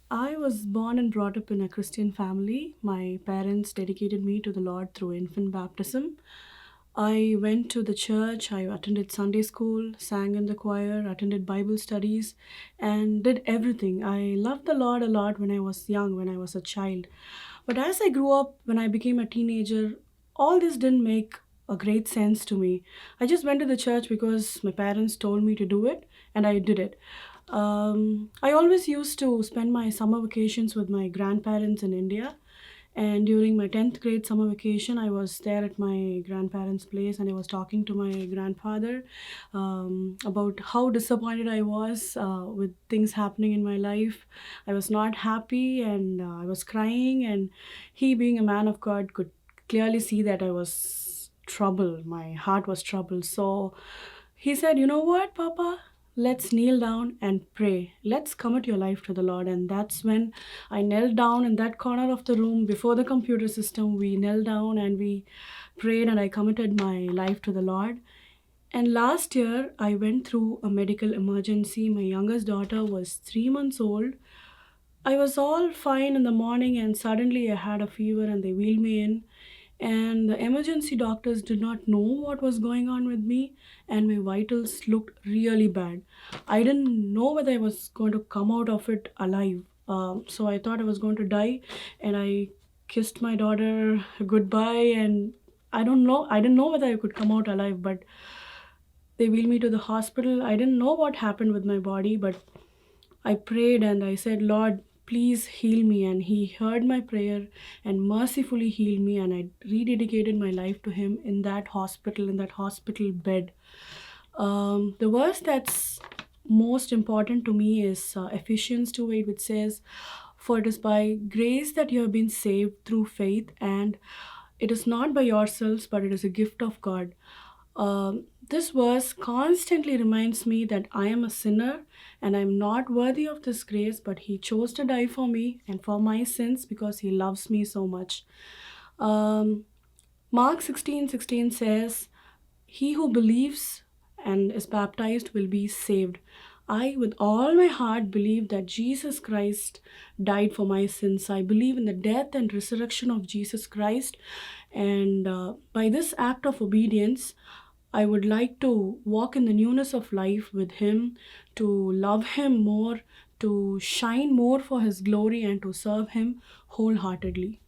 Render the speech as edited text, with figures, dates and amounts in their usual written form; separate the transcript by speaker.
Speaker 1: I was born and brought up in a Christian family. My parents dedicated me to the Lord through infant baptism. I went to the church, I attended Sunday school, sang in the choir, attended Bible studies, and did everything. I loved the Lord a lot when I was young, when I was a child. But as I grew up, when I became a teenager, all this didn't make a great sense to me. I just went to the church because my parents told me to do it, and I did it. I always used to spend my summer vacations with my grandparents in India. And during my 10th grade summer vacation, I was there at my grandparents' place and I was talking to my grandfather about how disappointed I was with things happening in my life. I was not happy and I was crying, and he, being a man of God, could clearly see that I was troubled. My heart was troubled. So he said, "You know what, Papa? Let's kneel down and pray. Let's commit your life to the Lord." And that's when I knelt down in that corner of the room before the computer system. We knelt down and we prayed, and I committed my life to the Lord. And last year, I went through a medical emergency. My youngest daughter was 3 months old. I was all fine in the morning, and suddenly I had a fever, and they wheeled me in. And the emergency doctors did not know what was going on with me, and my vitals looked really bad. I didn't know whether I was going to come out of it alive. So I thought I was going to die, and I kissed my daughter goodbye. And I don't know, I didn't know whether I could come out alive, but they wheeled me to the hospital. I didn't know what happened with my body, but I prayed and I said, "Lord, please heal me." And He heard my prayer and mercifully healed me. And I rededicated my life to Him in that hospital bed. The verse that's most important to me is Ephesians 2:8, which says, "For it is by grace that you have been saved through faith, and it is not by yourselves, but it is a gift of God." This verse constantly reminds me that I am a sinner and I'm not worthy of this grace, but He chose to die for me and for my sins because He loves me so much. Um, Mark 16:16 says, "He who believes and is baptized will be saved." I, with all my heart, believe that Jesus Christ died for my sins. I believe in the death and resurrection of Jesus Christ. And by this act of obedience, I would like to walk in the newness of life with Him, to love Him more, to shine more for His glory, and to serve Him wholeheartedly.